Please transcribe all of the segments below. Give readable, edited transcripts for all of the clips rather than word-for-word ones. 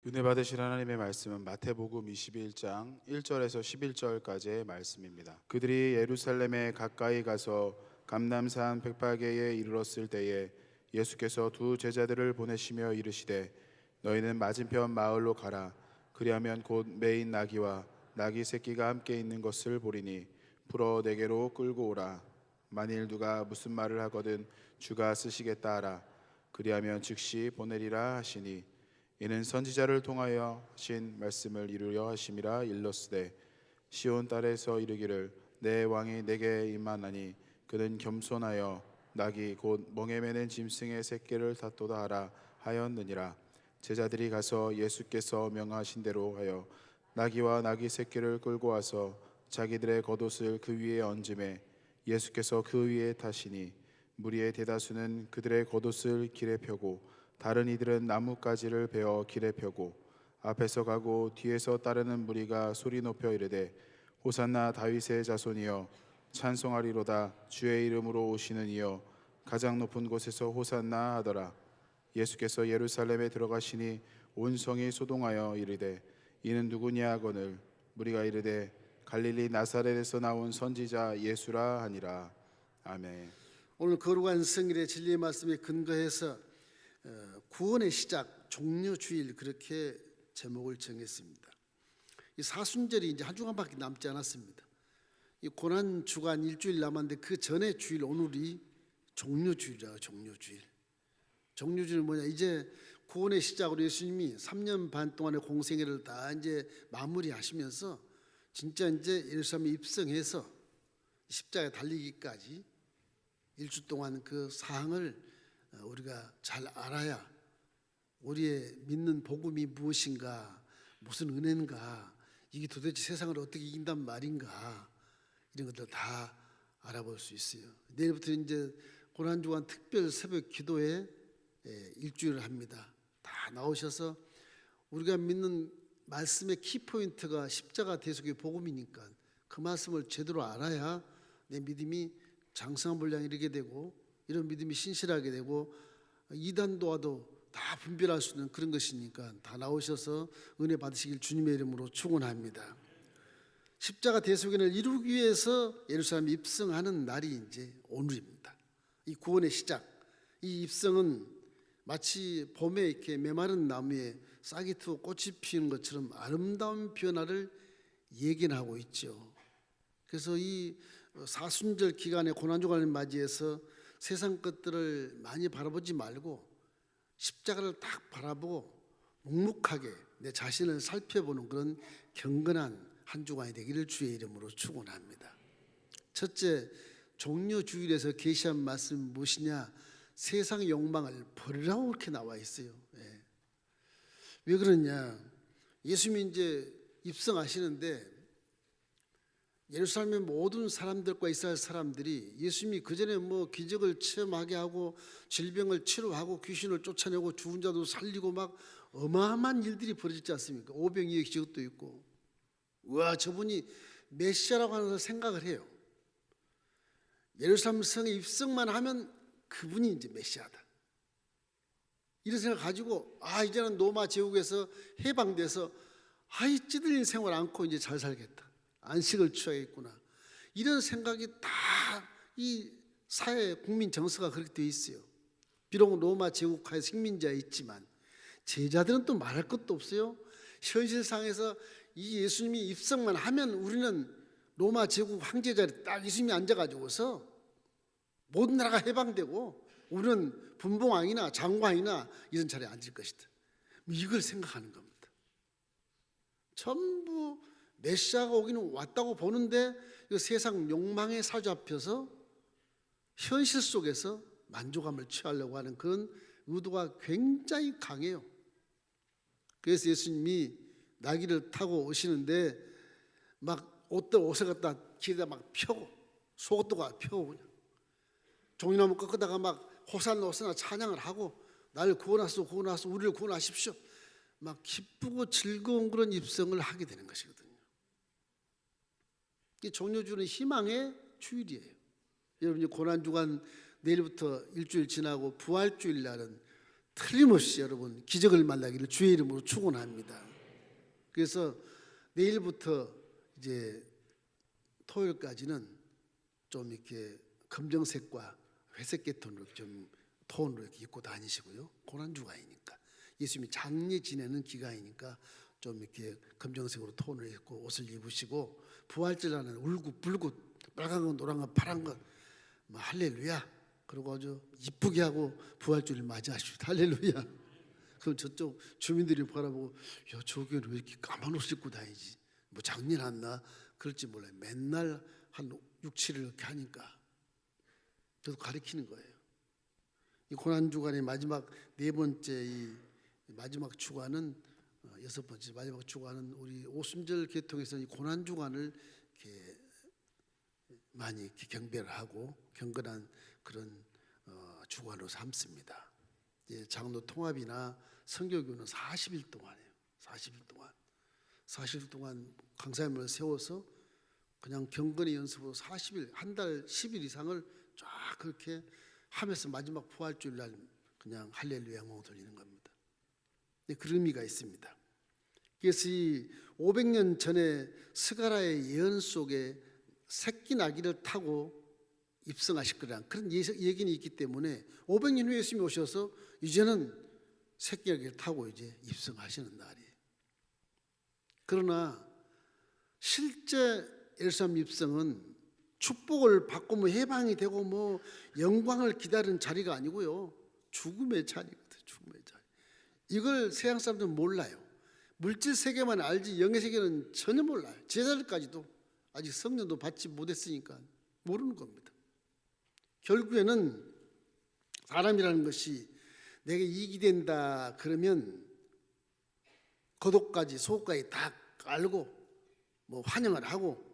은혜 받으실 하나님의 말씀은 마태복음 21장 1절에서 11절까지의 말씀입니다. 그들이 예루살렘에 가까이 가서 감람산 백파게에 이르렀을 때에 예수께서 두 제자들을 보내시며 이르시되 너희는 맞은편 마을로 가라. 그리하면 곧 매인 나귀와 나귀 새끼가 함께 있는 것을 보리니 풀어 내게로 끌고 오라. 만일 누가 무슨 말을 하거든 주가 쓰시겠다 하라. 그리하면 즉시 보내리라 하시니 이는 선지자를 통하여 하신 말씀을 이루려 하심이라. 일렀으되 시온 딸에서 이르기를 내 왕이 내게 임하나니 그는 겸손하여 나귀 곧 멍에 매는 짐승의 새끼를 탔도다 하라 하였느니라. 제자들이 가서 예수께서 명하신 대로 하여 나귀와 나귀 새끼를 끌고 와서 자기들의 겉옷을 그 위에 얹음에 예수께서 그 위에 타시니 무리의 대다수는 그들의 겉옷을 길에 펴고 다른 이들은 나뭇가지를 베어 길에 펴고 앞에서 가고 뒤에서 따르는 무리가 소리 높여 이르되 호산나 다윗의 자손이여 찬송하리로다. 주의 이름으로 오시는 이여 가장 높은 곳에서 호산나 하더라. 예수께서 예루살렘에 들어가시니 온 성이 소동하여 이르되 이는 누구냐 하거늘 무리가 이르되 갈릴리 나사렛에서 나온 선지자 예수라 하니라. 아멘. 오늘 거룩한 성일의 진리의 말씀에 근거해서 구원의 시작, 종려주일 그렇게 제목을 정했습니다. 이 사순절이 이제 한 주간밖에 남지 않았습니다. 이 고난 주간 일주일 남았는데 그 전에 주일 오늘이 종려주일이라고. 종려주일. 종려주일은 뭐냐? 이제 구원의 시작으로 예수님이 3년 반 동안의 공생애를 다 이제 마무리하시면서 진짜 이제 예루살렘에 입성해서 십자가에 달리기까지 일주 동안 그 사항을 우리가 잘 알아야 우리의 믿는 복음이 무엇인가, 무슨 은혜인가, 이게 도대체 세상을 어떻게 이긴단 말인가, 이런 것들 다 알아볼 수 있어요. 내일부터 이제 고난주간 특별 새벽 기도에 일주일을 합니다. 다 나오셔서 우리가 믿는 말씀의 키포인트가 십자가 대속의 복음이니까 그 말씀을 제대로 알아야 내 믿음이 장성한 분량이 이르게 되고 이런 믿음이 신실하게 되고 이단도 와도 다 분별할 수 있는 그런 것이니까 다 나오셔서 은혜 받으시길 주님의 이름으로 축원합니다. 십자가 대속연을 이루기 위해서 예루살렘 입성하는 날이 이제 오늘입니다. 이 구원의 시작, 이 입성은 마치 봄에 이렇게 메마른 나무에 싹이 트고 꽃이 피는 것처럼 아름다운 변화를 예견하고 있죠. 그래서 이 사순절 기간에 고난주간을 맞이해서 세상 것들을 많이 바라보지 말고 십자가를 딱 바라보고 묵묵하게 내 자신을 살펴보는 그런 경건한 한 주간이 되기를 주의 이름으로 축원합니다. 첫째, 종려주일에서 계시한 말씀이 무엇이냐? 세상 욕망을 버리라고 그렇게 나와 있어요. 왜 그러냐? 예수님이 이제 입성하시는데 예루살렘의 모든 사람들과 이스라엘 사람들이 예수님이 그전에 뭐 기적을 체험하게 하고 질병을 치료하고 귀신을 쫓아내고 죽은 자도 살리고 막 어마어마한 일들이 벌어지지 않습니까? 오병이의 기적도 있고, 와, 저분이 메시아라고 하는 생각을 해요. 예루살렘 성에 입성만 하면 그분이 이제 메시아다, 이런 생각 가지고 이제는 로마 제국에서 해방돼서 이 찌들린 생활 않고 이제 잘 살겠다, 안식을 취하겠구나, 이런 생각이 다 이 사회 국민 정서가 그렇게 되어 있어요. 비록 로마 제국하에 식민지에 있지만 제자들은 또 말할 것도 없어요. 현실상에서 이 예수님이 입성만 하면 우리는 로마 제국 황제 자리에 딱 예수님이 앉아가지고서 모든 나라가 해방되고 우리는 분봉왕이나 장관이나 이런 자리에 앉을 것이다, 이걸 생각하는 겁니다. 전부 메시아가 오기는 왔다고 보는데 세상 욕망에 사로잡혀서 현실 속에서 만족감을 취하려고 하는 그런 의도가 굉장히 강해요. 그래서 예수님이 나귀를 타고 오시는데 막 옷을 갖다 길에다 막 펴고 속옷도 펴고 그냥 종이나무 꺾다가 막 호산나 호산나 찬양을 하고 나를 구원하소 구원하소 우리를 구원하십시오, 막 기쁘고 즐거운 그런 입성을 하게 되는 것이거든요. 이 종려주는 희망의 주일이에요. 여러분, 고난주간 내일부터 일주일 지나고 부활주일 날은 틀림없이 여러분 기적을 만나기를 주의 이름으로 축원합니다. 그래서 내일부터 이제 토요일까지는 좀 이렇게 검정색과 회색 톤으로 좀 톤으로 이렇게 입고 다니시고요. 고난주간이니까 예수님이 장례 지내는 기간이니까 좀 이렇게 검정색으로 톤을 입고 옷을 입으시고 부활절에는 울고 불고 빨간 거 노란 거 파란 거 뭐 할렐루야 그리고 아주 이쁘게 하고 부활절을 맞이하십시오. 할렐루야. 그럼 저쪽 주민들이 바라보고 야 저기는 왜 이렇게 까만 옷 입고 다니지? 뭐 장례 났나? 그럴지 몰라요. 맨날 한 6, 7일 이렇게 하니까 저도 가리키는 거예요. 이 고난주간의 마지막 네 번째 이 마지막 주간은 여섯 번째 마지막 주간은 우리 오순절 계통에서 이 고난주간을 이렇게 많이 이렇게 경배를 하고 경건한 그런 주간으로 삼습니다. 장로 통합이나 성교교는 40일 동안이에요. 40일 동안 강사님을 세워서 그냥 경건의 연습으로 40일, 한 달 10일 이상을 쫙 그렇게 하면서 마지막 부활주일 날 그냥 할렐루야 영광 돌리는 겁니다. 그런 의미가 있습니다. 그래서 이 500년 전에 스가랴의 예언 속에 새끼 나귀를 타고 입성하실 거라는 그런 얘기는 있기 때문에 500년 후에 예수님이 오셔서 이제는 새끼 나귀를 타고 이제 입성하시는 날이에요. 그러나 실제 예루살렘 입성은 축복을 받고 뭐 해방이 되고 뭐 영광을 기다리는 자리가 아니고요. 죽음의 자리거든요. 죽음의 자리. 이걸 세상 사람들은 몰라요. 물질 세계만 알지 영의 세계는 전혀 몰라요. 제자들까지도 아직 성령도 받지 못했으니까 모르는 겁니다. 결국에는 사람이라는 것이 내게 이익이 된다 그러면 거독까지 소까지 다 알고 뭐 환영을 하고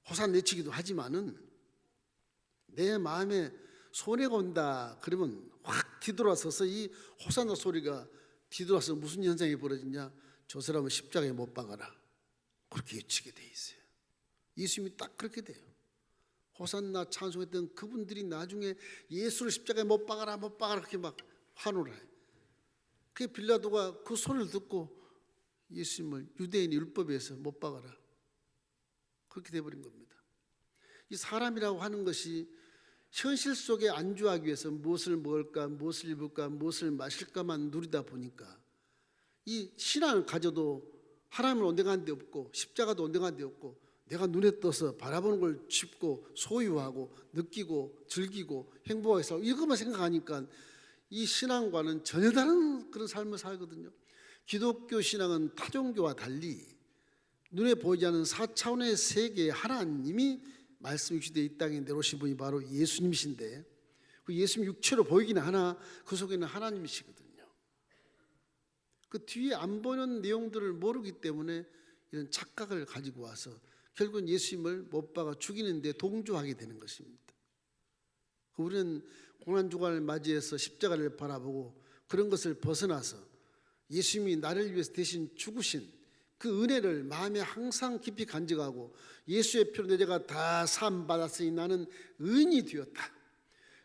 호산 내치기도 하지만은 내 마음에 손해가 온다 그러면 확 뒤돌아서서 이 호산나 소리가 뒤돌아서 무슨 현상이 벌어지냐? 저 사람은 십자가에 못 박아라. 그렇게 외치게 돼 있어요. 예수님이 딱 그렇게 돼요. 호산나 찬송했던 그분들이 나중에 예수를 십자가에 못 박아라 못 박아라 그렇게 막 환호를 해요. 그 빌라도가 그 소리를 듣고 예수님을 유대인 율법에서 못 박아라 그렇게 돼버린 겁니다. 이 사람이라고 하는 것이 현실 속에 안주하기 위해서 무엇을 먹을까 무엇을 입을까 무엇을 마실까만 누리다 보니까 이 신앙을 가져도 하나님을 온데간 데 없고 십자가도 온데간 데 없고 내가 눈에 떠서 바라보는 걸 짚고 소유하고 느끼고 즐기고 행복하게 살고 이것만 생각하니까 이 신앙과는 전혀 다른 그런 삶을 살거든요. 기독교 신앙은 타종교와 달리 눈에 보이지 않는 4차원의 세계의 하나님이 말씀이 주되 이 땅에 내려오신 분이 바로 예수님이신데 그 예수님 육체로 보이기는 하나 그 속에는 하나님이시거든요. 그 뒤에 안 보이는 내용들을 모르기 때문에 이런 착각을 가지고 와서 결국은 예수님을 못 박아 죽이는데 동조하게 되는 것입니다. 우리는 고난주간을 맞이해서 십자가를 바라보고 그런 것을 벗어나서 예수님이 나를 위해서 대신 죽으신 그 은혜를 마음에 항상 깊이 간직하고 예수의 피로 내 죄가 다 사함 받았으니 나는 의인이 되었다.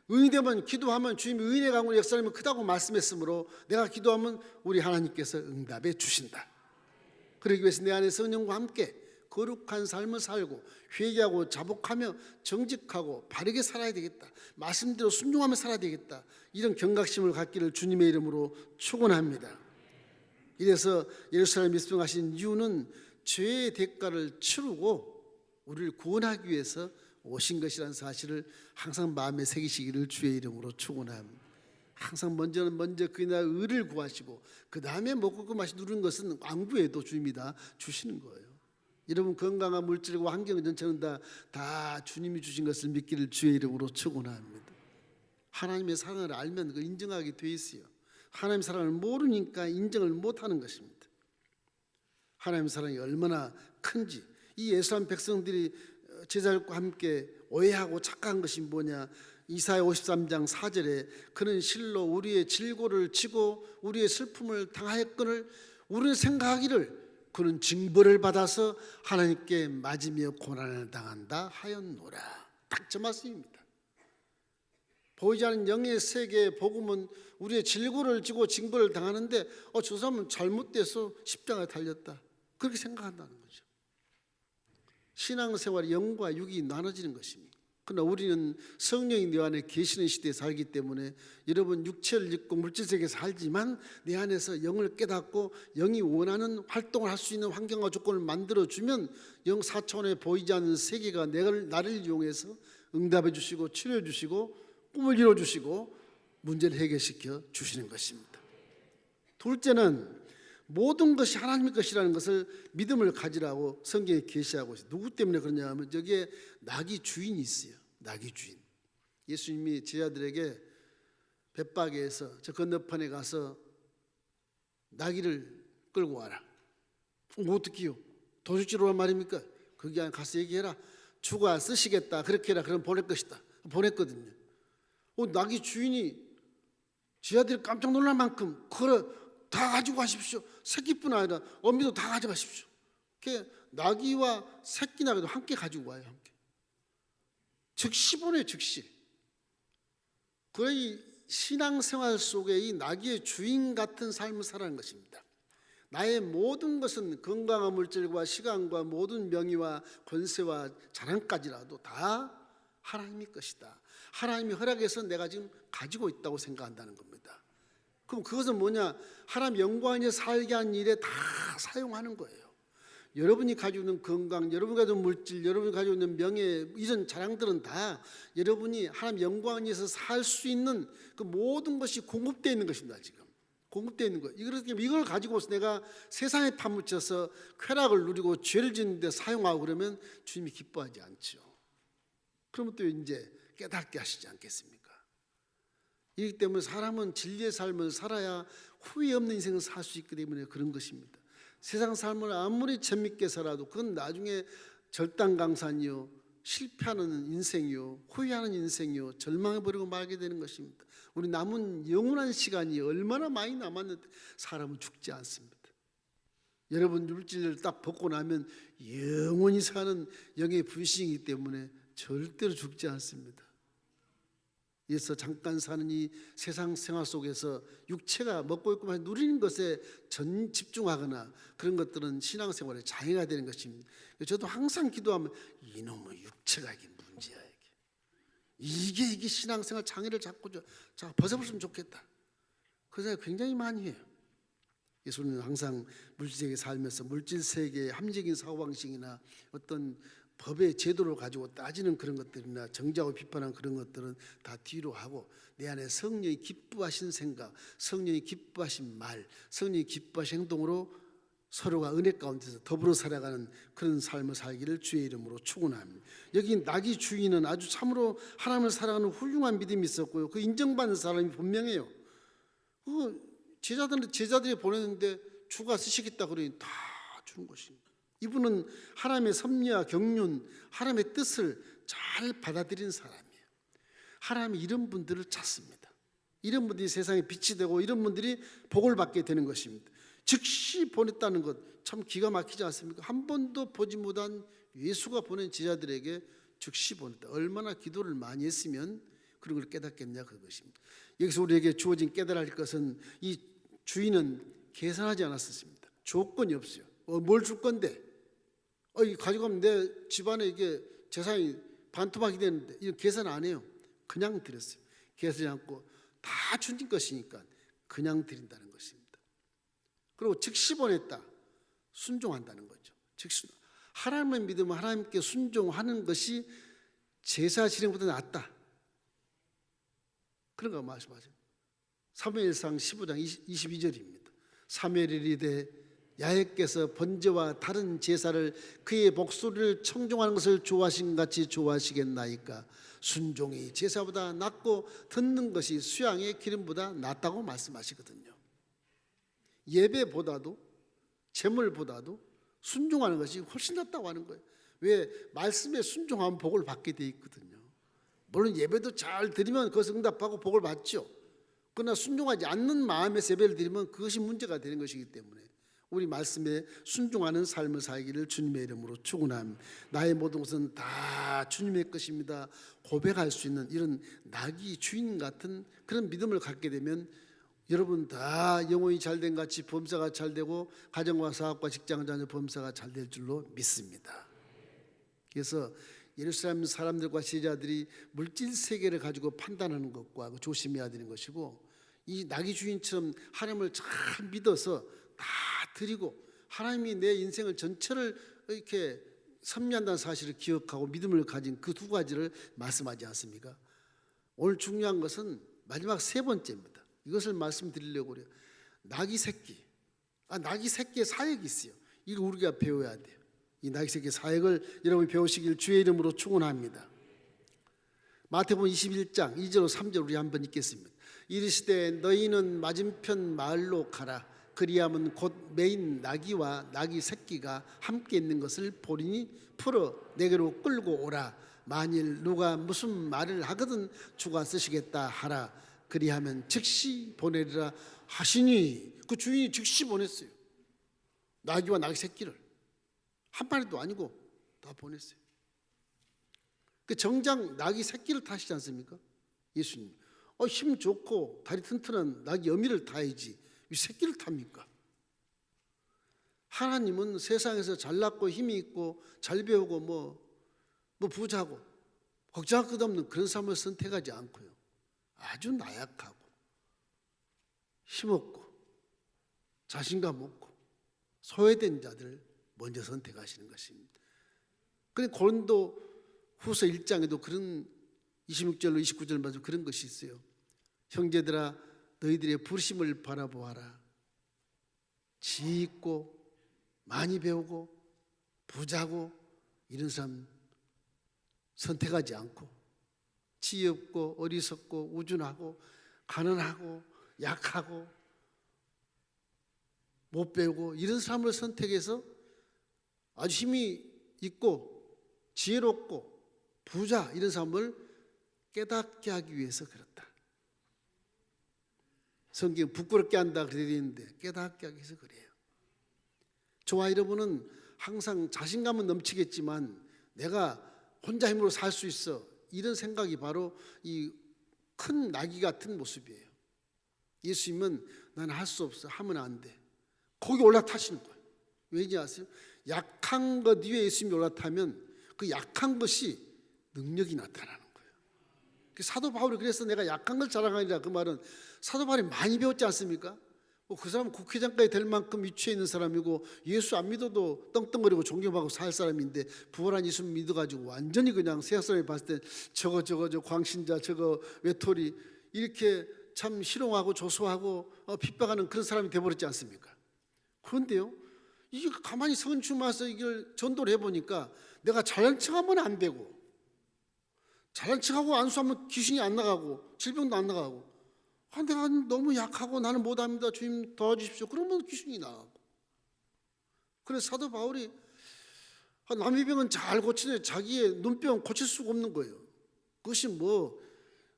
의인이 되면 기도하면 주님이 의인의 강으로 역사하면 크다고 말씀했으므로 내가 기도하면 우리 하나님께서 응답해 주신다. 그러기 위해서 내 안에 성령과 함께 거룩한 삶을 살고 회개하고 자복하며 정직하고 바르게 살아야 되겠다. 말씀대로 순종하며 살아야 되겠다. 이런 경각심을 갖기를 주님의 이름으로 축원합니다. 이래서 예루살렘 입성하신 이유는 죄의 대가를 치르고 우리를 구원하기 위해서 오신 것이라는 사실을 항상 마음에 새기시기를 주의 이름으로 축원합니다. 항상 먼저 그의 나라의 의를 구하시고 그 다음에 먹고 그 맛이 누르는 것은 안 구해도 주님이 다 주시는 거예요. 여러분 건강한 물질과 환경 전체는 다 주님이 주신 것을 믿기를 주의 이름으로 축원합니다. 하나님의 사랑을 알면 그 인정하게 돼 있어요. 하나님의 사랑을 모르니까 인정을 못하는 것입니다. 하나님의 사랑이 얼마나 큰지 이 예수한 백성들이 제자들과 함께 오해하고 착각한 것이 뭐냐? 이사야 53장 4절에 그는 실로 우리의 질고를 치고 우리의 슬픔을 당하였거늘 우리는 생각하기를 그는 징벌을 받아서 하나님께 맞으며 고난을 당한다 하였노라. 딱 저 말씀입니다. 보이지 않는 영의 세계의 복음은 우리의 질고를 지고 징벌을 당하는데 저 사람은 잘못돼서 십자가에 달렸다, 그렇게 생각한다는 거죠. 신앙생활이 영과 육이 나눠지는 것입니다. 그러나 우리는 성령이 내 안에 계시는 시대에 살기 때문에 여러분 육체를 입고 물질세계에 살지만 내 안에서 영을 깨닫고 영이 원하는 활동을 할 수 있는 환경과 조건을 만들어주면 영 4차원에 보이지 않는 세계가 나를 이용해서 응답해 주시고 치료해 주시고 꿈을 이뤄주시고 문제를 해결시켜 주시는 것입니다. 둘째는 모든 것이 하나님의 것이라는 것을 믿음을 가지라고 성경에 계시하고 있어요. 누구 때문에 그러냐 하면 저기에 나귀 주인이 있어요. 나귀 주인. 예수님이 제자들에게 벳바게에서 저 건너편에 가서 나귀를 끌고 와라. 뭐 어떡해요? 도둑질오란 말입니까? 거기 안에 가서 얘기해라. 주가 쓰시겠다, 그렇게 해라, 그럼 보낼 것이다. 보냈거든요. 나귀 주인이 제자들이 깜짝 놀랄 만큼 그래 다 가지고 가십시오. 새끼뿐 아니라 어미도 다 가져가십시오. 나귀와 새끼 나귀도 함께 가지고 와요. 함께. 즉시 보내, 즉시. 그의 신앙생활 속에 이 나귀의 주인 같은 삶을 살아가는 것입니다. 나의 모든 것은 건강한 물질과 시간과 모든 명예와 권세와 자랑까지라도 다 하나님의 것이다. 하나님이 허락해서 내가 지금 가지고 있다고 생각한다는 겁니다. 그럼 그것은 뭐냐? 하나님 영광에 살게 한 일에 다 사용하는 거예요. 여러분이 가지고 있는 건강, 여러분이 가지고 있는 물질, 여러분이 가지고 있는 명예, 이런 자랑들은 다 여러분이 하나님 영광 위에서 살 수 있는 그 모든 것이 공급되어 있는 것입니다. 지금 공급되어 있는 거예요. 이걸 가지고서 내가 세상에 파묻혀서 쾌락을 누리고 죄를 짓는데 사용하고 그러면 주님이 기뻐하지 않죠. 그러면 또 이제 깨닫게 하시지 않겠습니까? 이기 때문에 사람은 진리의 삶을 살아야 후회 없는 인생을 살 수 있기 때문에 그런 것입니다. 세상 삶을 아무리 재밌게 살아도 그건 나중에 절단강산이요, 실패하는 인생이요, 후회하는 인생이요, 절망해버리고 말게 되는 것입니다. 우리 남은 영원한 시간이 얼마나 많이 남았는데 사람은 죽지 않습니다. 여러분 물질을 딱 벗고 나면 영원히 사는 영의 불신이기 때문에 절대로 죽지 않습니다. 그래서 잠깐 사는 이 세상 생활 속에서 육체가 먹고 있고 누리는 것에 집중하거나 그런 것들은 신앙생활에 장애가 되는 것입니다. 저도 항상 기도하면 이놈의 육체가 이게 문제야. 이게 신앙생활 장애를 자꾸 벗어버렸으면 좋겠다. 그 생각 굉장히 많이 해요. 예수님은 항상 물질세계에 살면서 물질세계의 함정인 사고방식이나 어떤 법의 제도를 가지고 따지는 그런 것들이나 정죄하고 비판하는 그런 것들은 다 뒤로 하고 내 안에 성령이 기뻐하신 생각, 성령이 기뻐하신 말, 성령이 기뻐하신 행동으로 서로가 은혜 가운데서 더불어 살아가는 그런 삶을 살기를 주의 이름으로 축원합니다. 여기 나귀 주인은 아주 참으로 하나님을 사랑하는 훌륭한 믿음이 있었고요. 그 인정받는 사람이 분명해요. 제자들이 보냈는데 주가 쓰시겠다 그러니 다 주는 것입니다. 이분은 하나님의 섭리와 경륜, 하나님의 뜻을 잘 받아들이는 사람이에요. 하나님이 이런 분들을 찾습니다. 이런 분들이 세상에 빛이 되고 이런 분들이 복을 받게 되는 것입니다. 즉시 보냈다는 것 참 기가 막히지 않습니까? 한 번도 보지 못한 예수가 보낸 제자들에게 즉시 보냈다. 얼마나 기도를 많이 했으면 그런 걸 깨닫겠냐 그것입니다. 여기서 우리에게 주어진 깨달아야 할 것은 이 주인은 계산하지 않았습니다. 조건이 없어요. 뭘 줄 건데? 이 가져가면 내 집안에 이게 재산이 반토막이 되는데 이거 계산 안 해요. 그냥 드렸어요. 계산하지 않고 다 주님 것이니까 그냥 드린다는 것입니다. 그리고 즉시 보냈다. 순종한다는 거죠. 즉시 하나님을 믿으면 하나님께 순종하는 것이 제사 지령보다 낫다. 그런 거 말씀하죠. 사무엘상 15장 22절입니다. 사무엘이 이르되 야훼께서 번제와 다른 제사를 그의 목소리를 청종하는 것을 좋아하신 같이 좋아하시겠나이까. 순종이 제사보다 낫고 듣는 것이 수양의 기름보다 낫다고 말씀하시거든요. 예배보다도 제물보다도 순종하는 것이 훨씬 낫다고 하는 거예요. 왜? 말씀에 순종하면 복을 받게 돼 있거든요. 물론 예배도 잘 드리면 그것을 응답하고 복을 받죠. 그러나 순종하지 않는 마음의 예배를 드리면 그것이 문제가 되는 것이기 때문에 우리 말씀에 순종하는 삶을 살기를 주님의 이름으로 축원합니다. 나의 모든 것은 다 주님의 것입니다. 고백할 수 있는 이런 낙이 주인 같은 그런 믿음을 갖게 되면 여러분 다 영혼이 잘된 같이 범사가 잘되고 가정과 사업과 직장 자녀 범사가 잘될 줄로 믿습니다. 그래서 예루살렘 사람들과 제자들이 물질 세계를 가지고 판단하는 것과 조심해야 되는 것이고, 이 낙이 주인처럼 하나님을 잘 믿어서 다 드리고 하나님이 내 인생을 전체를 이렇게 섭리한다는 사실을 기억하고 믿음을 가진 그 두 가지를 말씀하지 않습니까? 오늘 중요한 것은 마지막 세 번째입니다. 이것을 말씀드리려고 그래요. 낙이 새끼. 낙이 새끼의 사역이 있어요. 이거 우리가 배워야 돼요. 이 낙이 새끼의 사역을 여러분이 배우시길 주의 이름으로 축원합니다. 마태복음 21장 2절 3절 우리 한번 읽겠습니다. 이르시되 너희는 맞은편 마을로 가라. 그리하면 곧 메인 나귀와 나귀 새끼가 함께 있는 것을 보리니 풀어 내게로 끌고 오라. 만일 누가 무슨 말을 하거든 주가 쓰시겠다 하라. 그리하면 즉시 보내리라 하시니, 그 주인이 즉시 보냈어요. 나귀와 나귀 새끼를 한 마리도 아니고 다 보냈어요. 그 정작 나귀 새끼를 타시지 않습니까? 예수님. 힘 좋고 다리 튼튼한 나귀 어미를 타야지 이 새끼를 탑니까? 하나님은 세상에서 잘났고 힘이 있고 잘 배우고 뭐 부자고 걱정할 것 없는 그런 삶을 선택하지 않고요, 아주 나약하고 힘없고 자신감 없고 소외된 자들을 먼저 선택하시는 것입니다. 그런데 고린도 후서 1장에도 그런 26절로 29절 말씀 그런 것이 있어요. 형제들아 너희들의 부르심을 바라보아라. 지혜 있고 많이 배우고 부자고 이런 사람 선택하지 않고, 지혜 없고 어리석고 우준하고 가난하고 약하고 못 배우고 이런 사람을 선택해서 아주 힘이 있고 지혜롭고 부자 이런 사람을 깨닫게 하기 위해서 그렇다. 성경 부끄럽게 한다 그래야 되는데 깨닫게 하기 위해서 그래요. 저와 여러분은 항상 자신감은 넘치겠지만 내가 혼자 힘으로 살 수 있어, 이런 생각이 바로 이 큰 나귀 같은 모습이에요. 예수님은 나는 할 수 없어, 하면 안 돼. 거기 올라타시는 거예요. 왜지 아세요? 약한 것 위에 예수님이 올라타면 그 약한 것이 능력이 나타나는 거예요. 사도 바울이 그래서 내가 약한 걸 자랑하리라, 그 말은 사도 바울이 많이 배웠지 않습니까? 그 사람은 국회장까지 될 만큼 위치에 있는 사람이고 예수 안 믿어도 떵떵거리고 존경하고 살 사람인데 부활한 예수 믿어가지고 완전히 그냥 세상 사람이 봤을 때 저거 광신자 저거 외톨이 이렇게 참 희롱하고 조소하고 핍박하는 그런 사람이 돼버렸지 않습니까? 그런데요, 이게 가만히 성춘마서 이걸 전도를 해보니까 내가 잘난 척하면 안 되고, 잘난 척하고 안수하면 귀신이 안 나가고 질병도 안 나가고, 내가 너무 약하고 나는 못합니다, 주님 도와주십시오, 그러면 귀신이 나가고. 그래서 사도 바울이 남의 병은 잘 고치는데 자기의 눈병 고칠 수가 없는 거예요. 그것이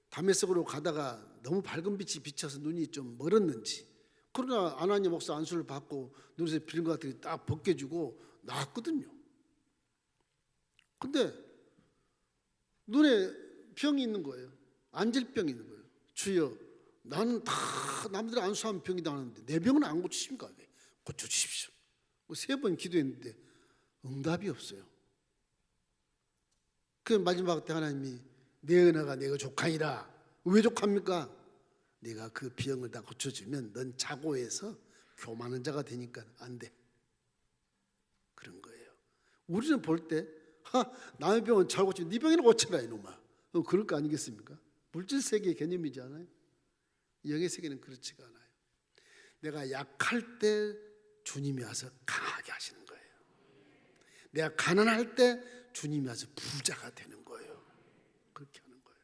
담에색으로 가다가 너무 밝은 빛이 비쳐서 눈이 좀 멀었는지, 그러나 아나니아 목사 안수를 받고 눈에서 비린 것 같은 게 딱 벗겨지고 나았거든요. 근데 눈에 병이 있는 거예요. 안질병이 있는 거예요. 주여, 나는 다 남들이 안수하면 병이 나는데 내 병은 안 고치십니까? 왜? 고쳐주십시오. 3번 기도했는데 응답이 없어요. 그 마지막 때 하나님이 내 은혜가 내가 족하니라. 왜 족합니까? 내가 그 병을 다 고쳐주면 넌 자고해서 교만한 자가 되니까 안 돼. 그런 거예요. 우리는 볼 때 남의 병은 잘 고치면 네 병이나 고쳐라 이놈아. 그럴 거 아니겠습니까? 물질 세계의 개념이지 않아요? 영의 세계는 그렇지가 않아요. 내가 약할 때 주님이 와서 강하게 하시는 거예요. 내가 가난할 때 주님이 와서 부자가 되는 거예요. 그렇게 하는 거예요.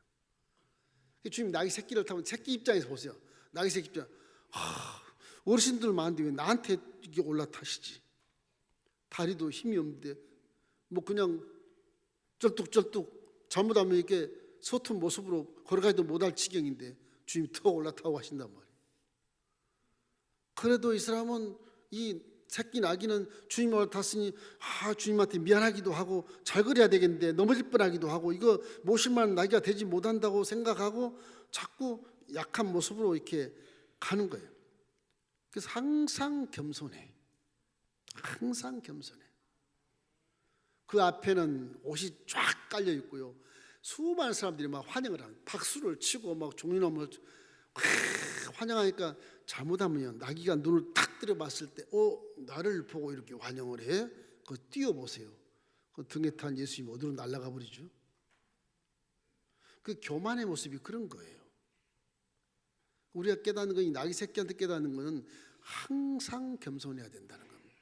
주님 나귀 새끼를 타면 새끼 입장에서 보세요. 나귀 새끼 입장, 어르신들 많은데 왜 나한테 이게 올라타시지? 다리도 힘이 없는데 그냥 쩔뚝쩔뚝 잘못하면 이렇게 서툰 모습으로 걸어가지도 못할 지경인데 주님이 더 올라타고 하신단 말이에요. 그래도 이 사람은 이 새끼 나귀는 주님을 탔으니 주님한테 미안하기도 하고 잘 그려야 되겠는데 넘어질 뻔하기도 하고 이거 모실 만한 나귀가 되지 못한다고 생각하고 자꾸 약한 모습으로 이렇게 가는 거예요. 그래서 항상 겸손해. 항상 겸손해. 그 앞에는 옷이 쫙 깔려 있고요. 수많은 사람들이 막 환영을 하는, 박수를 치고 막 종려나무를 환영하니까 잘못하면 나귀가 눈을 탁 들여봤을 때 나를 보고 이렇게 환영을 해? 그거 띄워보세요. 그 등에 탄 예수님이 어디로 날아가 버리죠? 그 교만의 모습이 그런 거예요. 우리가 깨닫는 건, 이 나귀 새끼한테 깨닫는 것은 항상 겸손해야 된다는 겁니다.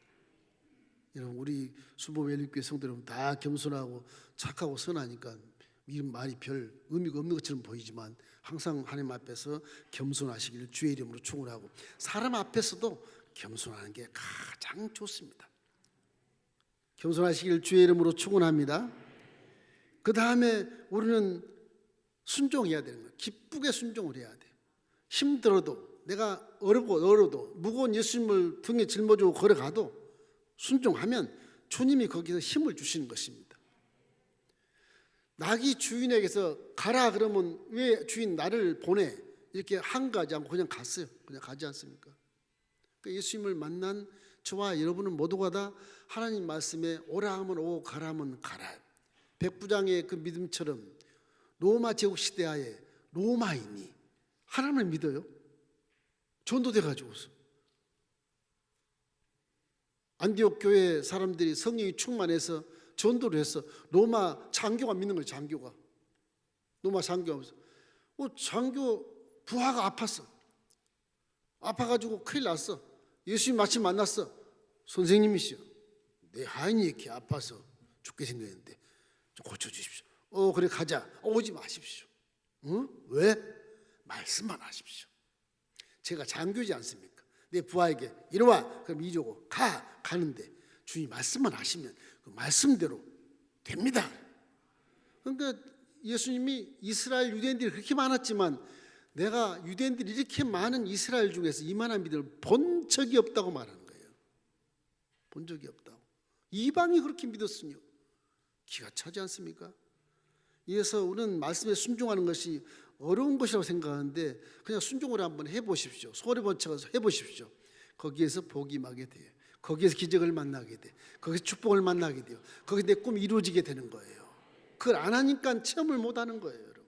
여러분, 우리 수보멜리교회 성도 여러분 다 겸손하고 착하고 선하니까 이런 말이 별 의미가 없는 것처럼 보이지만 항상 하나님 앞에서 겸손하시기를 주의 이름으로 축원하고, 사람 앞에서도 겸손하는 게 가장 좋습니다. 겸손하시기를 주의 이름으로 축원합니다. 그 다음에 우리는 순종해야 되는 거예요. 기쁘게 순종을 해야 돼요. 힘들어도, 내가 어려도 무거운 예수님을 등에 짊어지고 걸어가도 순종하면 주님이 거기서 힘을 주시는 것입니다. 나귀 주인에게서 가라 그러면 왜 주인 나를 보내? 이렇게 한가하지 않고 그냥 갔어요. 그냥 가지 않습니까? 그러니까 예수님을 만난 저와 여러분은 모두가 다 하나님 말씀에 오라 하면 오고 가라 하면 가라. 백부장의 그 믿음처럼 로마 제국 시대하에 로마인이 하나님을 믿어요. 전도돼 가지고서 안디옥 교회 사람들이 성령이 충만해서 전도를 했어. 로마 장교가 믿는 거예요. 장교가. 로마 장교가. 장교 부하가 아팠어. 아파가지고 큰일 났어. 예수님 마침 만났어. 선생님이시여, 내 하인이 이렇게 아파서 죽게 생겼는데 좀 고쳐주십시오. 그래 가자. 오지 마십시오. 왜? 말씀만 하십시오. 제가 장교지 않습니까? 내 부하에게 이리와, 그럼 이러고 가는데 주님 말씀만 하시면 그 말씀대로 됩니다. 그러니까 예수님이 이스라엘 유대인들이 그렇게 많았지만 내가 유대인들이 이렇게 많은 이스라엘 중에서 이만한 믿음을 본 적이 없다고 말하는 거예요. 본 적이 없다고. 이방이 그렇게 믿었으니 기가 차지 않습니까? 이래서 우리는 말씀에 순종하는 것이 어려운 것이라고 생각하는데 그냥 순종을 한번 해보십시오. 소리번쳐서 해보십시오. 거기에서 복이 임하게 돼요. 거기에서 기적을 만나게 돼. 거기서 축복을 만나게 돼요. 거기서 내 꿈이 이루어지게 되는 거예요. 그걸 안 하니까 체험을 못 하는 거예요. 여러분,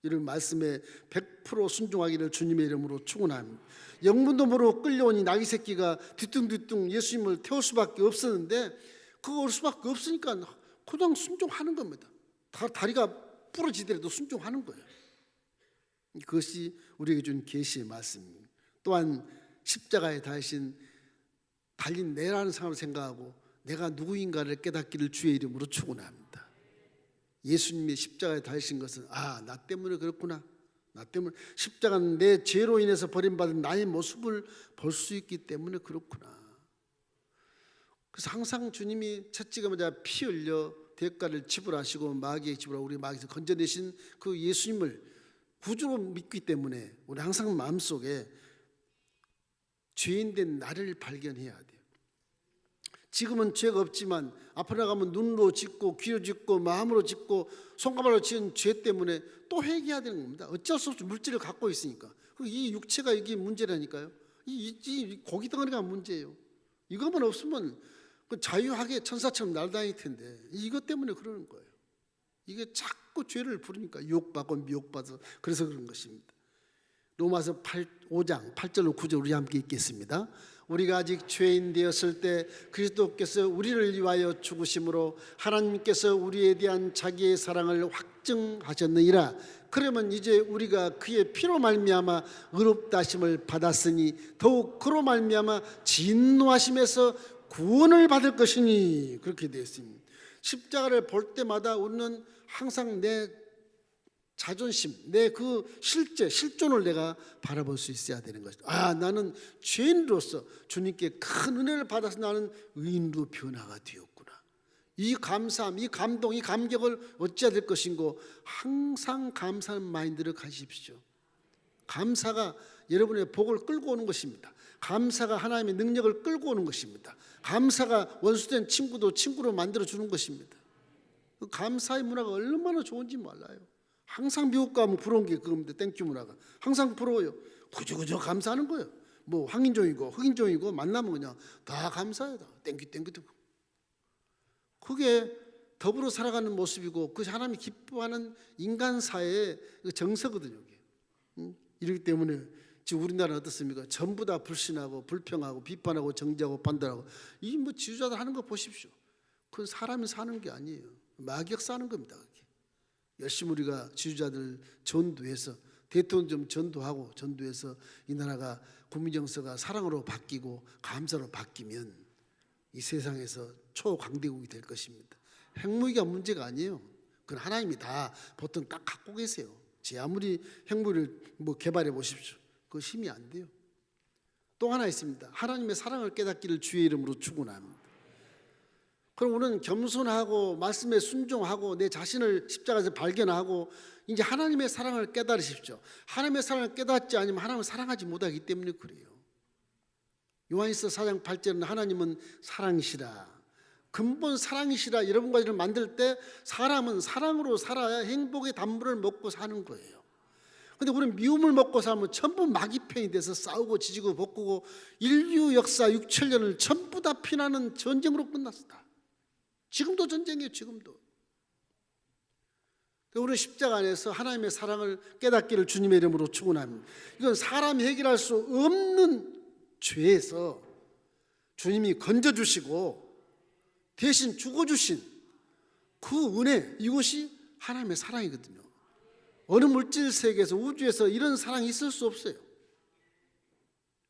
이런 말씀에 100% 순종하기를 주님의 이름으로 축원합니다. 영문도 모르고 끌려온 이 나귀 새끼가 뒤뚱뒤뚱 예수님을 태울 수밖에 없었는데 그거 올 수밖에 없으니까 그냥 순종하는 겁니다. 다리가 부러지더라도 순종하는 거예요. 그것이 우리에게 준 계시의 말씀입니다. 또한 십자가에 달린 내라는 상황을 생각하고 내가 누구인가를 깨닫기를 주의 이름으로 축원합니다. 예수님이 십자가에 달리신 것은 나 때문에 그렇구나. 나 때문에 십자가는 내 죄로 인해서 버림받은 나의 모습을 볼 수 있기 때문에 그렇구나. 그래서 항상 주님이 채찍에 피 흘려 대가를 지불하시고 마귀의 지불하고 우리 마귀에서 건져내신 그 예수님을 구주로 믿기 때문에 우리 항상 마음속에 죄인된 나를 발견해야 돼요. 지금은 죄가 없지만 앞으로 나가면 눈으로 짓고 귀로 짓고 마음으로 짓고 손가락으로 지은 죄 때문에 또 회개해야 되는 겁니다. 어쩔 수 없이 물질을 갖고 있으니까. 이 육체가 이게 문제라니까요. 이 고기 덩어리가 문제예요. 이것만 없으면 자유하게 천사처럼 날다닐 텐데 이것 때문에 그러는 거예요. 이게 자꾸 죄를 부르니까 유혹받고 미혹받아서 그래서 그런 것입니다. 로마서 5장 8절로 9절 우리 함께 읽겠습니다. 우리가 아직 죄인 되었을 때 그리스도께서 우리를 위하여 죽으심으로 하나님께서 우리에 대한 자기의 사랑을 확증하셨느니라. 그러면 이제 우리가 그의 피로 말미암아 의롭다 하심을 받았으니 더욱 그로 말미암아 진노하심에서 구원을 받을 것이니 그렇게 되어 있습니다. 십자가를 볼 때마다 우리는 항상 내 자존심, 내 그 실존을 내가 바라볼 수 있어야 되는 것이다. 나는 죄인으로서 주님께 큰 은혜를 받아서 나는 의인으로 변화가 되었구나. 이 감사함, 이 감동, 이 감격을 어찌해야 될 것인고 항상 감사하는 마인드를 가지십시오. 감사가 여러분의 복을 끌고 오는 것입니다. 감사가 하나님의 능력을 끌고 오는 것입니다. 감사가 원수된 친구도 친구로 만들어주는 것입니다. 그 감사의 문화가 얼마나 좋은지 몰라요. 항상 미국 가면 부러운 게 그겁니다. 땡큐 문화가 항상 부러워요. 그저 감사하는 거예요. 뭐 황인종이고 흑인종이고 만나면 그냥 다 감사해요. 다 땡큐 땡큐 땡큐. 그게 더불어 살아가는 모습이고 그 하나님이 기뻐하는 인간 사회의 정서거든요. 이렇기 때문에 지금 우리나라는 어떻습니까? 전부 다 불신하고 불평하고 비판하고 정죄하고 판단하고 이 뭐 지도자들 하는 거 보십시오. 그건 사람이 사는 게 아니에요. 마귀가 사는 겁니다. 그게. 열심히 우리가 지도자들 전도해서 대통령 좀 전도하고 전도해서 이 나라가 국민 정서가 사랑으로 바뀌고 감사로 바뀌면 이 세상에서 초강대국이 될 것입니다. 핵무기가 문제가 아니에요. 그건 하나님이 다 보통 딱 갖고 계세요. 제 아무리 핵무기를 뭐 개발해 보십시오. 그 힘이 안 돼요. 또 하나 있습니다. 하나님의 사랑을 깨닫기를 주의 이름으로 축원합니다. 그럼 우리는 겸손하고 말씀에 순종하고 내 자신을 십자가에서 발견하고 이제 하나님의 사랑을 깨달으십시오. 하나님의 사랑을 깨닫지 않으면 하나님을 사랑하지 못하기 때문에 그래요. 요한일서 4장 8절은 하나님은 사랑이시라. 근본 사랑이시라. 여러분 가지를 만들 때 사람은 사랑으로 살아야 행복의 단물을 먹고 사는 거예요. 근데 우리는 미움을 먹고 살면 전부 마귀편이 돼서 싸우고 지지고 볶고 인류 역사 6,000년을 전부 다 피나는 전쟁으로 끝났다. 지금도 전쟁이에요. 지금도. 우리는 십자가 안에서 하나님의 사랑을 깨닫기를 주님의 이름으로 축원합니다. 이건 사람이 해결할 수 없는 죄에서 주님이 건져주시고 대신 죽어주신 그 은혜, 이것이 하나님의 사랑이거든요. 어느 물질 세계에서 우주에서 이런 사랑이 있을 수 없어요.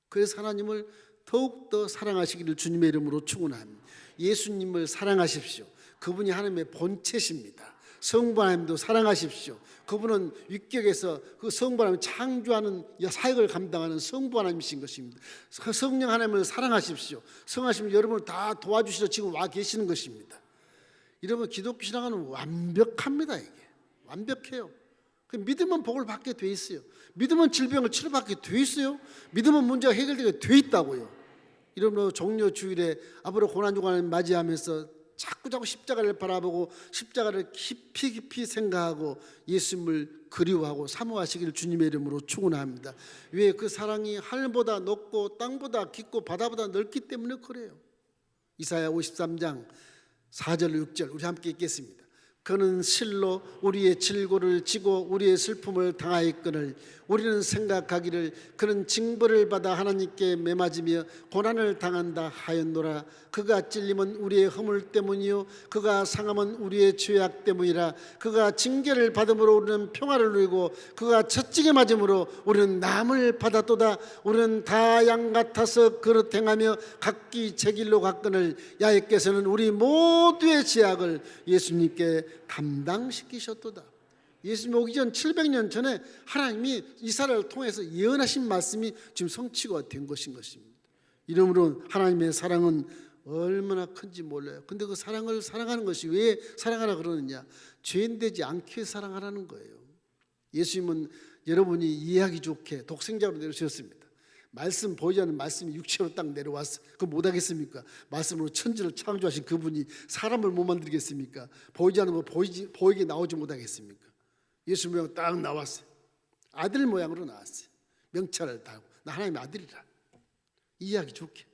그래서 하나님을 더욱더 사랑하시기를 주님의 이름으로 축원합니다. 예수님을 사랑하십시오. 그분이 하나님의 본체십니다. 성부 하나님도 사랑하십시오. 그분은 위격에서 그 성부 하나님 창조하는 사역을 감당하는 성부 하나님이신 것입니다. 성령 하나님을 사랑하십시오. 성하시면 여러분을 다 도와주시러 지금 와 계시는 것입니다. 여러분 기독교 신앙은 완벽합니다. 이게 완벽해요. 믿으면 복을 받게 돼 있어요. 믿으면 질병을 치료받게 돼 있어요. 믿으면 문제가 해결되게 돼 있다고요. 이러므로 종려 주일에 앞으로 고난주간을 맞이하면서 자꾸 십자가를 바라보고 십자가를 깊이 생각하고 예수님을 그리워하고 사모하시기를 주님의 이름으로 축원합니다. 왜? 그 사랑이 하늘보다 높고 땅보다 깊고 바다보다 넓기 때문에 그래요. 이사야 53장 4절 6절 우리 함께 읽겠습니다. 그는 실로 우리의 질고를 지고 우리의 슬픔을 당하였거늘 우리는 생각하기를 그는 징벌을 받아 하나님께 매맞으며 고난을 당한다 하였노라. 그가 찔림은 우리의 허물 때문이요 그가 상함은 우리의 죄악 때문이라. 그가 징계를 받음으로 우리는 평화를 누리고 그가 채찍에 맞음으로 우리는 남을 받았도다. 우리는 다 양 같아서 그릇 행하며 각기 제 길로 갔거늘 야훼께서는 우리 모두의 죄악을 예수님께 담당시키셨도다. 예수님 오기 전 700년 전에 하나님이 이스라엘을 통해서 예언하신 말씀이 지금 성취가 된 것입니다. 이러므로 하나님의 사랑은 얼마나 큰지 몰라요. 근데 그 사랑을 사랑하는 것이 왜 사랑하라 그러느냐? 죄인되지 않게 사랑하라는 거예요. 예수님은 여러분이 이해하기 좋게 독생자로 내려주셨습니다. 말씀 보이지 않는 말씀이 육체로 딱 내려왔어. 그거 못하겠습니까? 말씀으로 천지를 창조하신 그분이 사람을 못 만들겠습니까? 보이지 않는 거 보이게 나오지 못하겠습니까? 예수 모양 딱 나왔어요. 아들 모양으로 나왔어요. 명찰을 달고 나 하나님의 아들이라. 이해하기 좋게.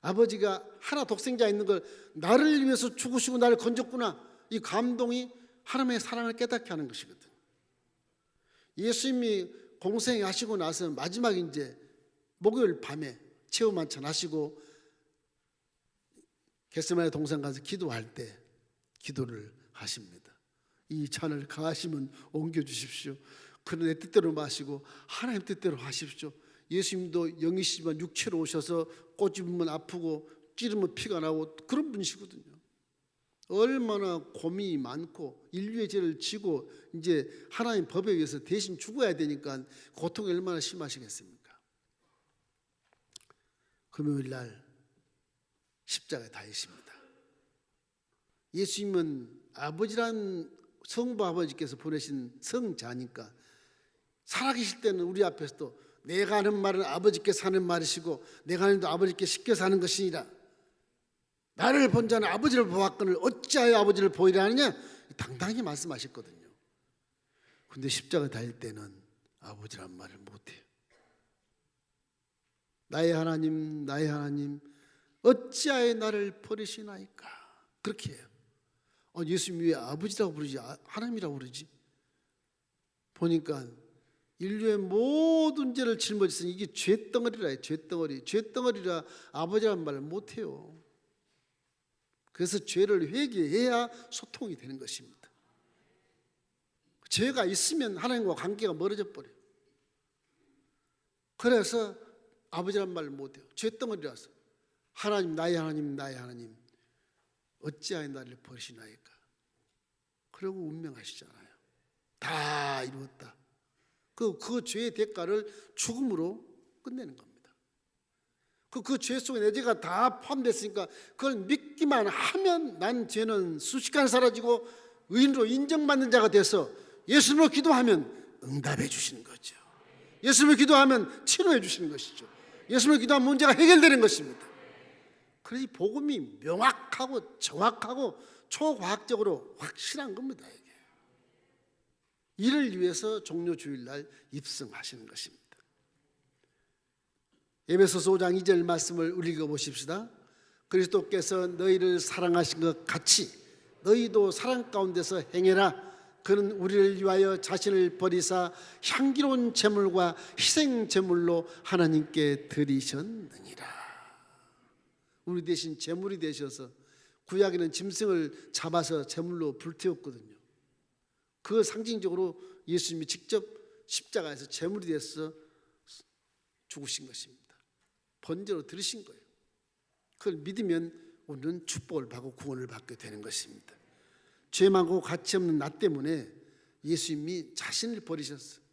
아버지가 하나 독생자 있는 걸 나를 위해서 죽으시고 나를 건졌구나. 이 감동이 하나님의 사랑을 깨닫게 하는 것이거든. 예수님이 공생하시고 나서 마지막 이제 목요일 밤에 체험 만찬 하시고 겟세마네 동산 가서 기도할 때 기도를 하십니다. 이 잔을 강하시면 옮겨주십시오. 그는 내 뜻대로 마시고 하나님 뜻대로 하십시오. 예수님도 영이시지만 육체로 오셔서 꼬집으면 아프고 찌르면 피가 나고 그런 분이시거든요. 얼마나 고민이 많고 인류의 죄를 지고 이제 하나님 법에 의해서 대신 죽어야 되니까 고통이 얼마나 심하시겠습니까? 금요일 날 십자가에 달리십니다. 예수님은 아버지란 성부 아버지께서 보내신 성자니까 살아계실 때는 우리 앞에서도 내가 하는 말은 아버지께서 하는 말이시고 내가 하는 일도 아버지께 시켜서 하는 것이니라. 나를 본 자는 아버지를 보았거늘 어찌하여 아버지를 보이라 하느냐, 당당히 말씀하셨거든요. 근데 십자가 달릴 때는 아버지란 말을 못해요. 나의 하나님, 나의 하나님, 어찌하여 나를 버리시나이까, 그렇게 해요. 예수님이 왜 아버지라고 부르지 하나님이라고 부르지? 보니까 인류의 모든 죄를 짊어졌으니 이게 죄덩어리라 해요. 죄덩어리라 아버지란 말을 못해요. 그래서 죄를 회개해야 소통이 되는 것입니다. 죄가 있으면 하나님과 관계가 멀어져 버려요. 그래서 아버지란 말을 못해요. 죄덩어리라서. 하나님, 나의 하나님, 나의 하나님, 어찌하여 나를 버리시나이까. 그러고 운명하시잖아요. 다 이루었다. 그 죄의 대가를 죽음으로 끝내는 겁니다. 그 죄 속에 내 죄가 다 포함됐으니까 그걸 믿기만 하면 난 죄는 순식간에 사라지고 의인으로 인정받는 자가 돼서 예수님으로 기도하면 응답해 주시는 거죠. 예수님으로 기도하면 치료해 주시는 것이죠. 예수님으로 기도하면 문제가 해결되는 것입니다. 그래서 이 복음이 명확하고 정확하고 초과학적으로 확실한 겁니다. 이게. 이를 위해서 종료 주일날 입성하시는 것입니다. 에베소서 5장 2절 말씀을 우리 읽어보십시다. 그리스도께서 너희를 사랑하신 것 같이 너희도 사랑 가운데서 행해라. 그는 우리를 위하여 자신을 버리사 향기로운 제물과 희생 제물로 하나님께 드리셨느니라. 우리 대신 제물이 되셔서, 구약에는 짐승을 잡아서 제물로 불태웠거든요. 그 상징적으로 예수님이 직접 십자가에서 제물이 되어서 죽으신 것입니다. 번제로 들으신 거예요. 그걸 믿으면 우리는 축복을 받고 구원을 받게 되는 것입니다. 죄 많고 가치 없는 나 때문에 예수님이 자신을 버리셨어요.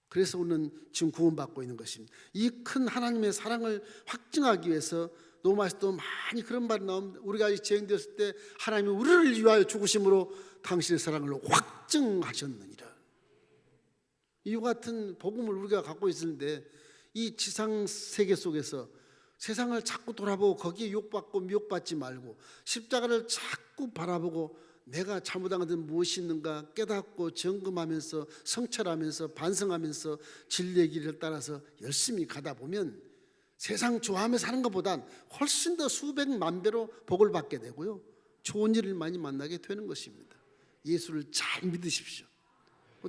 그래서 우리는 지금 구원받고 있는 것입니다. 이 큰 하나님의 사랑을 확증하기 위해서 로마서도 많이 그런 말이 나옵니다. 우리가 죄인되었을 때 하나님이 우리를 위하여 죽으심으로 당신의 사랑을 확증하셨느니라. 이와 같은 복음을 우리가 갖고 있는데 이 지상 세계 속에서 세상을 자꾸 돌아보고 거기에 욕받고 미혹받지 말고 십자가를 자꾸 바라보고 내가 잘못한 것은 무엇이 있는가 깨닫고 점검하면서 성찰하면서 반성하면서 진리의 길을 따라서 열심히 가다 보면 세상 좋아하며 사는 것보단 훨씬 더 수백만 배로 복을 받게 되고요, 좋은 일을 많이 만나게 되는 것입니다. 예수를 잘 믿으십시오.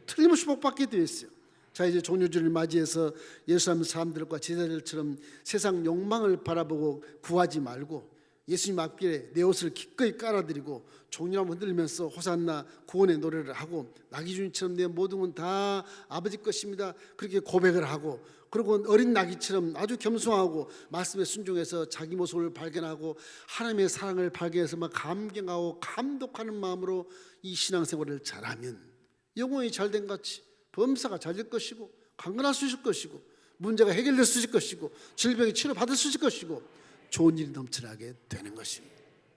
틀림없이 복 받게 되어 있어요. 자, 이제 종료주를 맞이해서 예루살렘 사람들과 제자들처럼 세상 욕망을 바라보고 구하지 말고 예수님 앞길에 내 옷을 기꺼이 깔아드리고 종려함 흔들면서 호산나 구원의 노래를 하고 나귀주님처럼 내 모든 건 다 아버지 것입니다, 그렇게 고백을 하고, 그리고 어린 나귀처럼 아주 겸손하고 말씀에 순종해서 자기 모습을 발견하고 하나님의 사랑을 발견해서 막 감격하고 감독하는 마음으로 이 신앙생활을 잘하면 영혼이 잘된 같이 범사가 잘 될 것이고 강건할 수 있을 것이고 문제가 해결될 수 있을 것이고 질병이 치료받을 수 있을 것이고 좋은 일이 넘쳐나게 되는 것입니다.